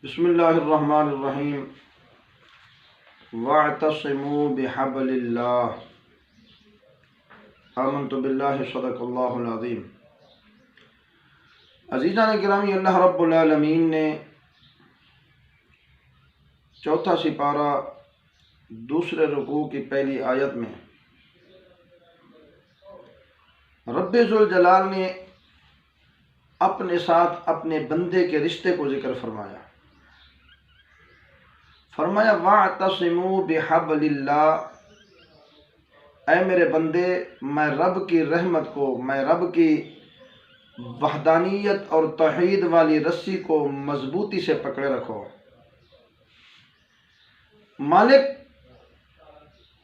بسم اللہ الرحمن الرحیم واعتصموا بحبل اللہ آمنت باللہ صدق اللہ العظیم۔ عزیزان گرامی، اللہ رب العالمین نے چوتھا سپارہ دوسرے رکوع کی پہلی آیت میں رب ذوالجلال نے اپنے ساتھ اپنے بندے کے رشتے کو ذکر فرمایا۔ وَاعْتَصِمُوا بِحَبْلِ اللَّهِ، اے میرے بندے، میں رب کی رحمت کو، میں رب کی وحدانیت اور توحید والی رسی کو مضبوطی سے پکڑے رکھو۔ مالک،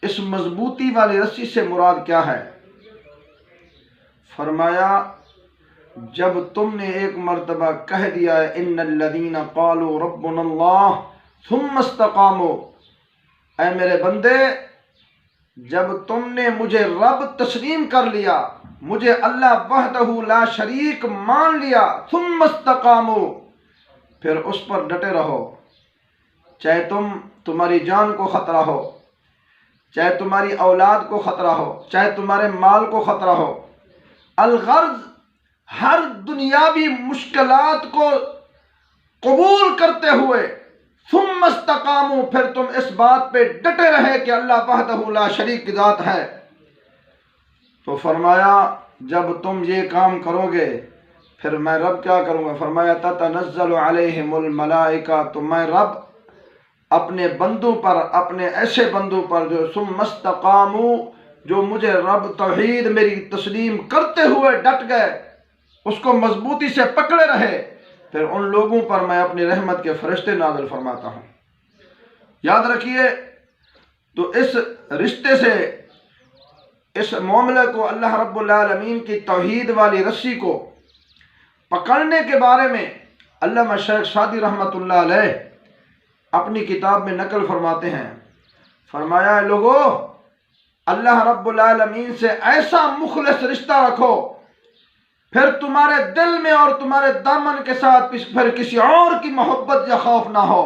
اس مضبوطی والی رسی سے مراد کیا ہے؟ فرمایا، جب تم نے ایک مرتبہ کہہ دیا ہے ان الذین قالوا ربنا اللہ ثم استقاموا، اے میرے بندے، جب تم نے مجھے رب تسلیم کر لیا، مجھے اللہ وحدہ لا شریک مان لیا، ثم استقاموا، پھر اس پر ڈٹے رہو، چاہے تمہاری جان کو خطرہ ہو، چاہے تمہاری اولاد کو خطرہ ہو، چاہے تمہارے مال کو خطرہ ہو، الغرض ہر دنیاوی مشکلات کو قبول کرتے ہوئے ثم استقاموا، پھر تم اس بات پہ ڈٹے رہے کہ اللہ وحدہ لا شریک کی ذات ہے، تو فرمایا جب تم یہ کام کرو گے پھر میں رب کیا کروں گا؟ فرمایا تتنزل علیہم الملائکہ، تو میں رب اپنے بندوں پر، اپنے ایسے بندوں پر جو ثم استقاموا، جو مجھے رب توحید میری تسلیم کرتے ہوئے ڈٹ گئے، اس کو مضبوطی سے پکڑے رہے، پھر ان لوگوں پر میں اپنی رحمت کے فرشتے نازل فرماتا ہوں۔ یاد رکھیے، تو اس رشتے سے، اس معاملے کو، اللہ رب العالمین کی توحید والی رسی کو پکڑنے کے بارے میں علامہ شیخ سعدی رحمۃ اللہ علیہ اپنی کتاب میں نقل فرماتے ہیں۔ فرمایا، لوگو، اللہ رب العالمین سے ایسا مخلص رشتہ رکھو، پھر تمہارے دل میں اور تمہارے دامن کے ساتھ پھر کسی اور کی محبت یا خوف نہ ہو۔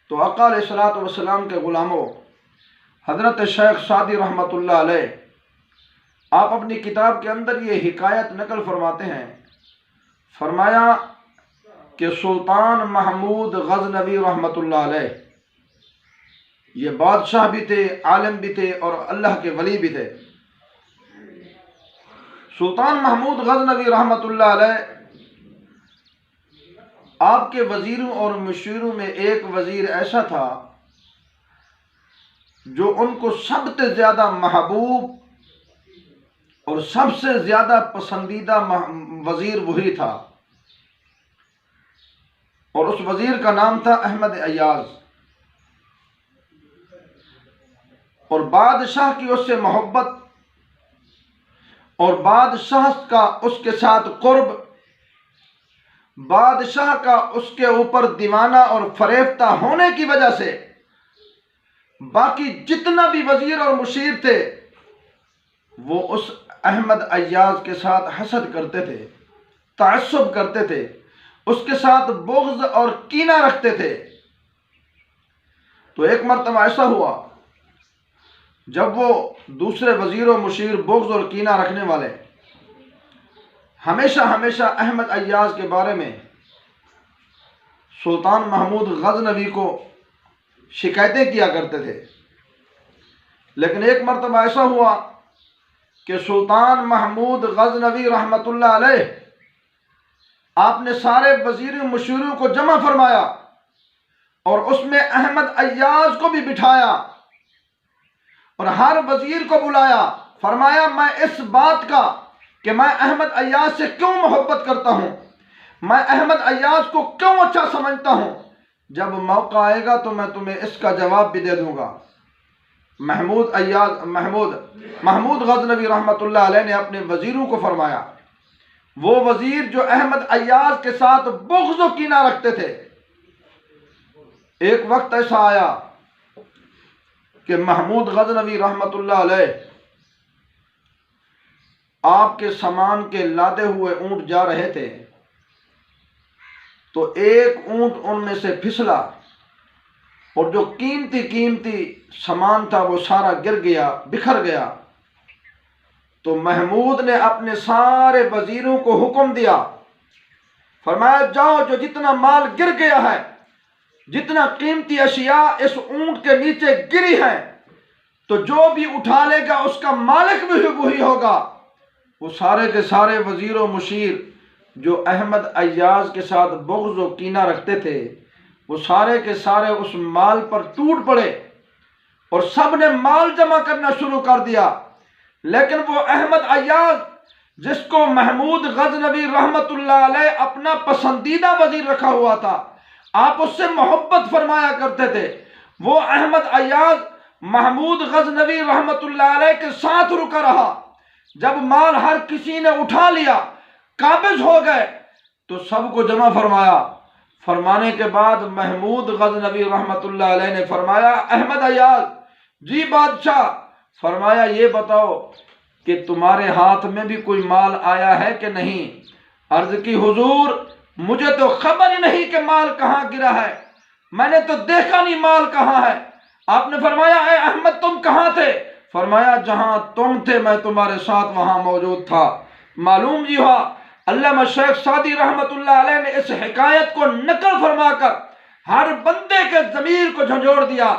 تو آقا علیہ الصلوۃ والسلام کے غلاموں، حضرت شیخ سعدی رحمۃ اللہ علیہ آپ اپنی کتاب کے اندر یہ حکایت نقل فرماتے ہیں۔ فرمایا کہ سلطان محمود غزنوی رحمۃ اللہ علیہ، یہ بادشاہ بھی تھے، عالم بھی تھے اور اللہ کے ولی بھی تھے۔ سلطان محمود غزنوی رحمۃ اللہ علیہ آپ کے وزیروں اور مشیروں میں ایک وزیر ایسا تھا جو ان کو سب سے زیادہ محبوب اور سب سے زیادہ پسندیدہ وزیر وہی تھا، اور اس وزیر کا نام تھا احمد ایاز، اور بادشاہ کی اس سے محبت اور بادشاہ کا اس کے ساتھ قرب، بادشاہ کا اس کے اوپر دیوانہ اور فریفتہ ہونے کی وجہ سے باقی جتنا بھی وزیر اور مشیر تھے وہ اس احمد ایاز کے ساتھ حسد کرتے تھے، تعصب کرتے تھے، اس کے ساتھ بغض اور کینہ رکھتے تھے۔ تو ایک مرتبہ ایسا ہوا، جب وہ دوسرے وزیر و مشیر بغض اور کینہ رکھنے والے ہمیشہ احمد ایاز کے بارے میں سلطان محمود غزنوی کو شکایتیں کیا کرتے تھے، لیکن ایک مرتبہ ایسا ہوا کہ سلطان محمود غزنوی رحمۃ اللہ علیہ آپ نے سارے وزیروں مشیروں کو جمع فرمایا اور اس میں احمد ایاز کو بھی بٹھایا اور ہر وزیر کو بلایا۔ فرمایا، میں اس بات کا کہ میں احمد ایاز سے کیوں محبت کرتا ہوں، میں احمد ایاز کو کیوں اچھا سمجھتا ہوں، جب موقع آئے گا تو میں تمہیں اس کا جواب بھی دے دوں گا۔ محمود غزنوی رحمۃ اللہ علیہ نے اپنے وزیروں کو فرمایا، وہ وزیر جو احمد ایاز کے ساتھ بغض و کینہ رکھتے تھے، ایک وقت ایسا آیا کہ محمود غزنوی رحمۃ اللہ علیہ آپ کے سامان کے لادے ہوئے اونٹ جا رہے تھے، تو ایک اونٹ ان میں سے پھسلا اور جو قیمتی قیمتی سامان تھا وہ سارا گر گیا، بکھر گیا۔ تو محمود نے اپنے سارے وزیروں کو حکم دیا، فرمایا جاؤ، جو جتنا مال گر گیا ہے، جتنا قیمتی اشیاء اس اونٹ کے نیچے گری ہیں، تو جو بھی اٹھا لے گا اس کا مالک بھی وہی ہوگا۔ وہ سارے کے سارے وزیر و مشیر جو احمد ایاز کے ساتھ بغض و کینہ رکھتے تھے، وہ سارے کے سارے اس مال پر ٹوٹ پڑے اور سب نے مال جمع کرنا شروع کر دیا۔ لیکن وہ احمد ایاز جس کو محمود غزنوی رحمت اللہ علیہ اپنا پسندیدہ وزیر رکھا ہوا تھا، آپ اس سے محبت فرمایا کرتے تھے، وہ احمد ایاز محمود غزنوی رحمت اللہ علیہ کے ساتھ رکا رہا۔ جب مال ہر کسی نے اٹھا لیا، قابض ہو گئے، تو سب کو جمع فرمایا۔ فرمانے کے بعد محمود غزنوی رحمت اللہ علیہ نے فرمایا، احمد ایاز جی بادشاہ، فرمایا یہ بتاؤ کہ تمہارے ہاتھ میں بھی کوئی مال آیا ہے کہ نہیں؟ عرض کی حضور مجھے تو خبر ہی نہیں کہ مال کہاں گرا ہے، میں نے تو دیکھا نہیں مال کہاں ہے۔ آپ نے فرمایا اے احمد تم کہاں تھے؟ فرمایا جہاں تم تھے میں تمہارے ساتھ وہاں موجود تھا۔ معلوم یہ ہوا علامہ شیخ سعدی رحمت اللہ علیہ نے اس حکایت کو نقل فرما کر ہر بندے کے ضمیر کو جھنجھوڑ دیا۔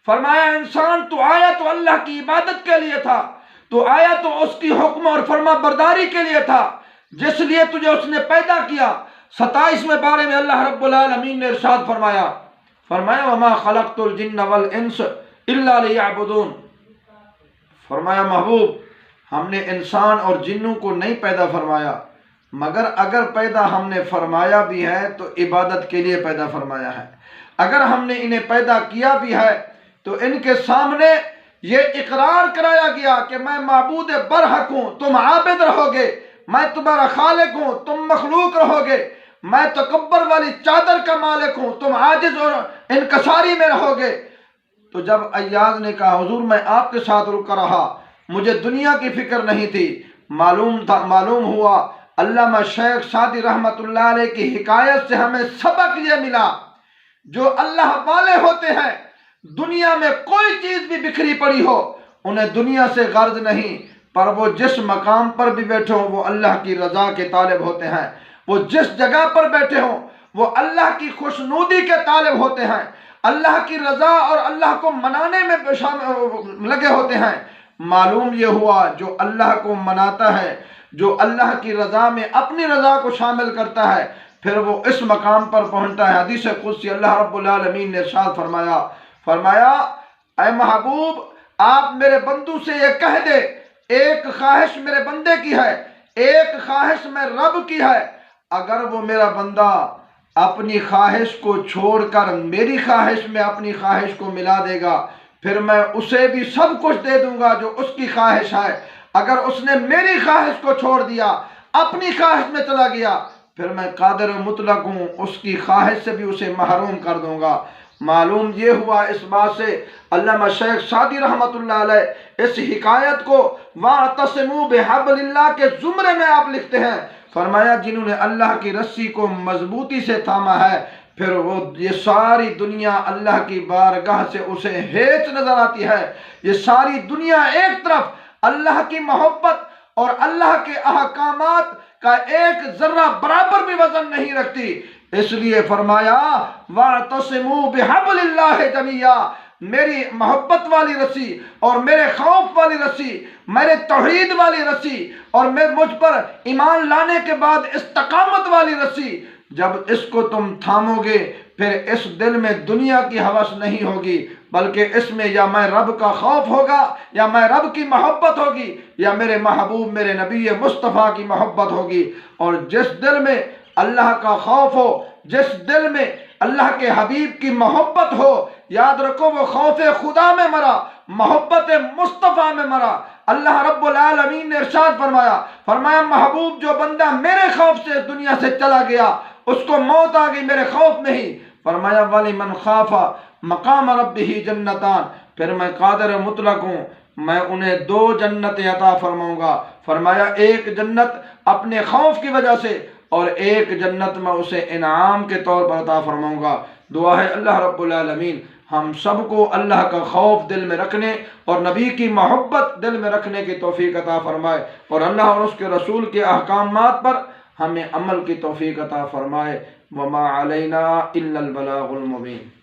فرمایا انسان تو آیا تو اللہ کی عبادت کے لیے تھا، تو آیا تو اس کی حکم اور فرما برداری کے لیے تھا جس لیے تجھے اس نے پیدا کیا۔ 27ویں بارے میں اللہ رب العالمین نے ارشاد فرمایا، وما خلقت الجن والانس الا لیعبدون۔ فرمایا محبوب ہم نے انسان اور جنوں کو نہیں پیدا فرمایا، مگر اگر پیدا ہم نے فرمایا بھی ہے تو عبادت کے لیے پیدا فرمایا ہے۔ اگر ہم نے انہیں پیدا کیا بھی ہے تو ان کے سامنے یہ اقرار کرایا گیا کہ میں معبود برحق ہوں، تم عابد رہو گے، میں تمہارا خالق ہوں، تم مخلوق رہو گے، میں تکبر والی چادر کا مالک ہوں، تم عاجز اور انکساری میں رہو گے۔ تو جب ایاز نے کہا حضور میں آپ کے ساتھ رکا رہا، مجھے دنیا کی فکر نہیں تھی، معلوم ہوا علامہ شیخ سعدی رحمت اللہ علیہ کی حکایت سے ہمیں سبق یہ ملا، جو اللہ والے ہوتے ہیں دنیا میں کوئی چیز بھی بکھری پڑی ہو انہیں دنیا سے غرض نہیں، پر وہ جس مقام پر بھی بیٹھے ہوں وہ اللہ کی رضا کے طالب ہوتے ہیں، وہ جس جگہ پر بیٹھے ہوں وہ اللہ کی خوشنودی کے طالب ہوتے ہیں، اللہ کی رضا اور اللہ کو منانے میں لگے ہوتے ہیں۔ معلوم یہ ہوا جو اللہ کو مناتا ہے، جو اللہ کی رضا میں اپنی رضا کو شامل کرتا ہے، پھر وہ اس مقام پر پہنچتا ہے۔ حدیث قدسی اللہ رب العالمین نے ارشاد فرمایا اے محبوب آپ میرے بندوں سے یہ کہہ دے، ایک خواہش میرے بندے کی ہے، ایک خواہش میں رب کی ہے، اگر وہ میرا بندہ اپنی خواہش کو چھوڑ کر میری خواہش میں اپنی خواہش کو ملا دے گا، پھر میں اسے بھی سب کچھ دے دوں گا جو اس کی خواہش ہے۔ اگر اس نے میری خواہش کو چھوڑ دیا، اپنی خواہش میں چلا گیا، پھر میں قادر مطلق ہوں، اس کی خواہش سے بھی اسے محروم کر دوں گا۔ معلوم یہ ہوا اس بات سے علامہ شیخ سعدی رحمت اللہ علیہ اس حکایت کو وَاعْتَصِمُوا بِحَبْلِ اللَّهِ کے زمرے میں آپ لکھتے ہیں۔ فرمایا جنہوں نے اللہ کی رسی کو مضبوطی سے تھاما ہے، پھر وہ یہ ساری دنیا اللہ کی بارگاہ سے اسے ہیچ نظر آتی ہے۔ یہ ساری دنیا ایک طرف اللہ کی محبت اور اللہ کے احکامات کا ایک ذرہ برابر بھی وزن نہیں رکھتی۔ اس لیے فرمایا وَاعْتَصِمُوا بِحَبْلِ اللَّهِ جَمِيعًا، میری محبت والی رسی اور میرے خوف والی رسی، میرے توحید والی رسی اور مجھ پر ایمان لانے کے بعد استقامت والی رسی، جب اس کو تم تھامو گے پھر اس دل میں دنیا کی ہوس نہیں ہوگی، بلکہ اس میں یا میں رب کا خوف ہوگا، یا میں رب کی محبت ہوگی، یا میرے محبوب میرے نبی مصطفیٰ کی محبت ہوگی۔ اور جس دل میں اللہ کا خوف ہو، جس دل میں اللہ کے حبیب کی محبت ہو، یاد رکھو وہ خوف خدا میں مرا، محبت مصطفیٰ میں مرا۔ اللہ رب العالمین نے ارشاد فرمایا محبوب جو بندہ میرے خوف سے اس دنیا سے چلا گیا اس کو موت آ گئی میرے خوف میں ہی۔ فرمایا وَلِمَنْ خَافَ مقام ربہ جنتان، پھر میں قادر مطلق ہوں، میں انہیں 2 جنتیں عطا فرماؤں گا۔ فرمایا ایک جنت اپنے خوف کی وجہ سے اور ایک جنت میں اسے انعام کے طور پر عطا فرماؤں گا۔ دعا ہے اللہ رب العالمین ہم سب کو اللہ کا خوف دل میں رکھنے اور نبی کی محبت دل میں رکھنے کی توفیق عطا فرمائے، اور اللہ اور اس کے رسول کے احکامات پر ہمیں عمل کی توفیق عطا فرمائے۔ وما علینا الا البلاغ المبین۔